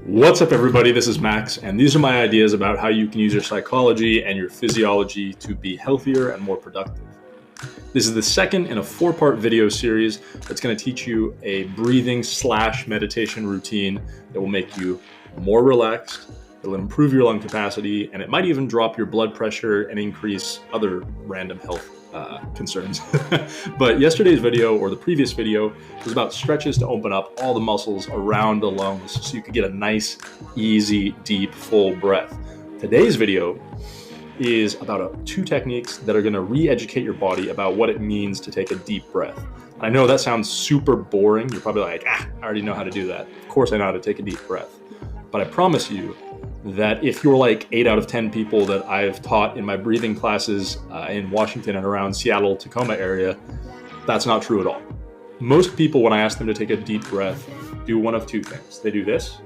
What's up, everybody? This is Max, and these are my ideas about how you can use your psychology and your physiology to be healthier and more productive. This is the second in a 4-part video series that's going to teach you a breathing/meditation routine that will make you more relaxed, it'll improve your lung capacity, and it might even drop your blood pressure and increase other random health concerns. But yesterday's video, or the previous video, was about stretches to open up all the muscles around the lungs so you could get a nice, easy, deep, full breath. Today's video is about 2 techniques that are going to re-educate your body about what it means to take a deep breath. I know that sounds super boring. You're probably like, I already know how to do that. Of course I know how to take a deep breath. But I promise you that if you're like 8 out of 10 people that I've taught in my breathing classes in Washington and around Seattle, Tacoma area, that's not true at all. Most people, when I ask them to take a deep breath, do one of 2 things. They do this,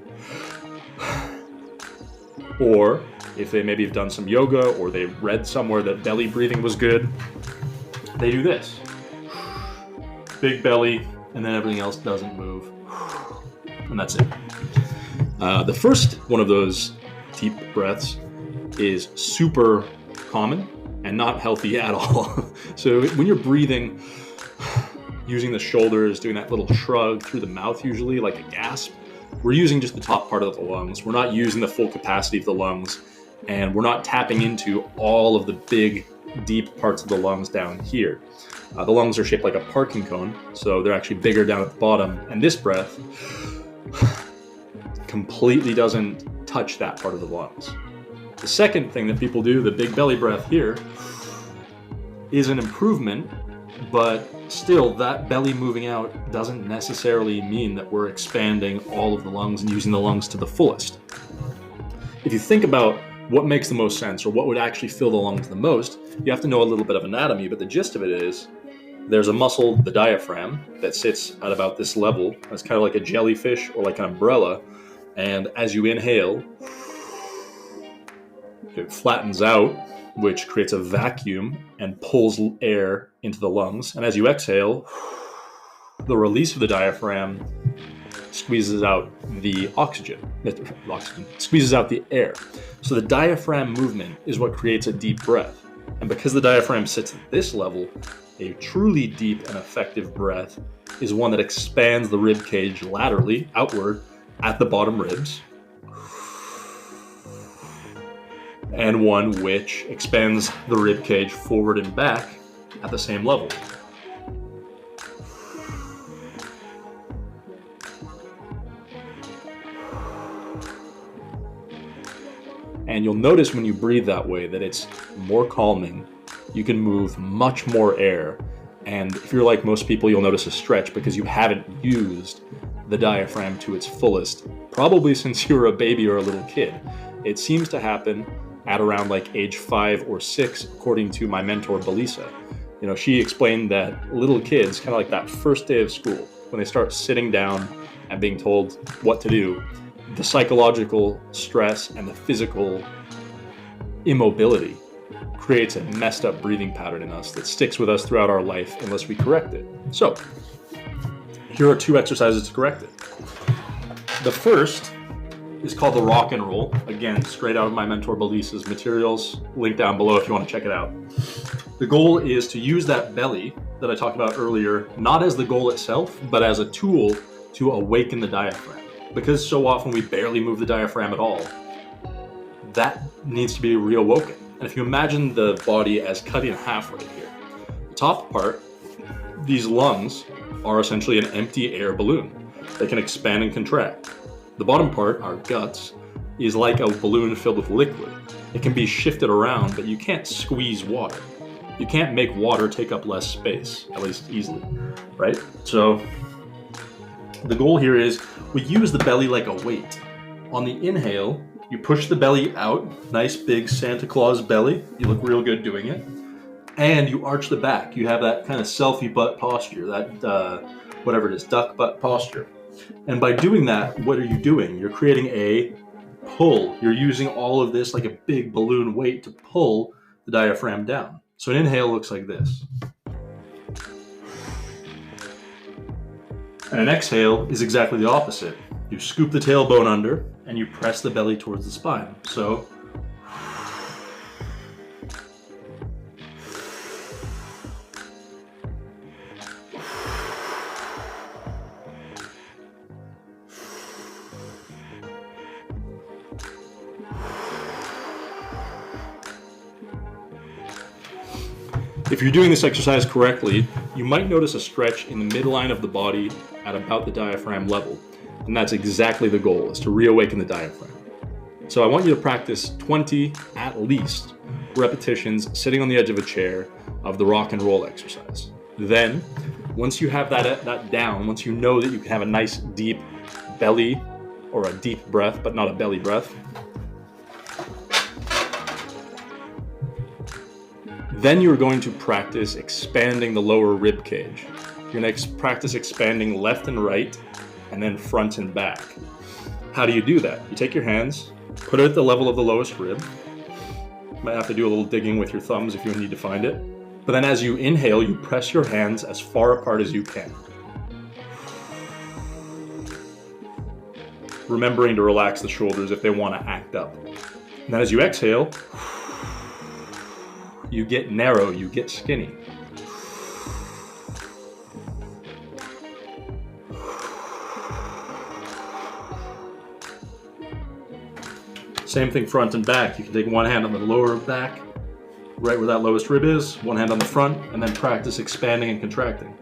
or if they maybe have done some yoga or they read somewhere that belly breathing was good, they do this. Big belly, and then everything else doesn't move. And that's it. The first one of those deep breaths is super common and not healthy at all. So when you're breathing, using the shoulders, doing that little shrug through the mouth, usually like a gasp, we're using just the top part of the lungs. We're not using the full capacity of the lungs, and we're not tapping into all of the big, deep parts of the lungs down here. The lungs are shaped like a parking cone, so they're actually bigger down at the bottom. And this breath completely doesn't touch that part of the lungs. The second thing that people do, the big belly breath here, is an improvement, but still that belly moving out doesn't necessarily mean that we're expanding all of the lungs and using the lungs to the fullest. If you think about what makes the most sense or what would actually fill the lungs the most, you have to know a little bit of anatomy, but the gist of it is there's a muscle, the diaphragm, that sits at about this level. It's kind of like a jellyfish or like an umbrella. And as you inhale, it flattens out, which creates a vacuum and pulls air into the lungs. And as you exhale, the release of the diaphragm squeezes out the oxygen, squeezes out the air. So the diaphragm movement is what creates a deep breath. And because the diaphragm sits at this level, a truly deep and effective breath is one that expands the rib cage laterally, outward, at the bottom ribs, and one which expands the rib cage forward and back at the same level. And you'll notice when you breathe that way that it's more calming. You can move much more air. And if you're like most people, you'll notice a stretch because you haven't used the diaphragm to its fullest, probably since you were a baby or a little kid. It seems to happen at around like age 5 or 6, according to my mentor, Belisa. You know, she explained that little kids, kind of like that first day of school, when they start sitting down and being told what to do, the psychological stress and the physical immobility creates a messed up breathing pattern in us that sticks with us throughout our life unless we correct it. So, here are 2 exercises to correct it. The first is called the rock and roll. Again, straight out of my mentor Belisa's materials. Link down below if you want to check it out. The goal is to use that belly that I talked about earlier, not as the goal itself, but as a tool to awaken the diaphragm. Because so often we barely move the diaphragm at all, that needs to be reawoken. And if you imagine the body as cut in half right here, the top part, these lungs, are essentially an empty air balloon. They can expand and contract. The bottom part, our guts, is like a balloon filled with liquid. It can be shifted around, but you can't squeeze water. You can't make water take up less space, at least easily, right? So the goal here is we use the belly like a weight. On the inhale, you push the belly out, nice big Santa Claus belly. You look real good doing it. And you arch the back. You have that kind of selfie butt posture, that whatever it is, duck butt posture. And by doing that, what are you doing? You're creating a pull. You're using all of this like a big balloon weight to pull the diaphragm down. So an inhale looks like this. And an exhale is exactly the opposite. You scoop the tailbone under and you press the belly towards the spine. So if you're doing this exercise correctly, you might notice a stretch in the midline of the body at about the diaphragm level. And that's exactly the goal, is to reawaken the diaphragm. So I want you to practice 20, at least, repetitions sitting on the edge of a chair of the rock and roll exercise. Then, once you have that down, once you know that you can have a nice deep belly, or a deep breath, but not a belly breath, then you're going to practice expanding the lower rib cage. You're going to practice expanding left and right, and then front and back. How do you do that? You take your hands, put it at the level of the lowest rib. You might have to do a little digging with your thumbs if you need to find it. But then as you inhale, you press your hands as far apart as you can. Remembering to relax the shoulders if they want to act up. And then as you exhale, you get narrow, you get skinny. Same thing front and back. You can take one hand on the lower back, right where that lowest rib is, one hand on the front, and then practice expanding and contracting.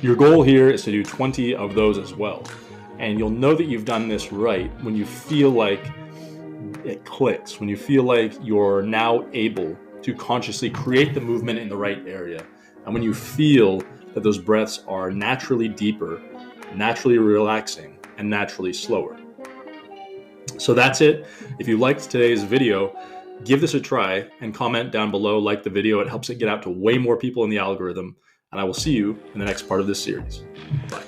Your goal here is to do 20 of those as well. And you'll know that you've done this right when you feel like it clicks, when you feel like you're now able to consciously create the movement in the right area. And when you feel that those breaths are naturally deeper, naturally relaxing, and naturally slower. So that's it. If you liked today's video, give this a try and comment down below, like the video. It helps it get out to way more people in the algorithm. And I will see you in the next part of this series. Bye.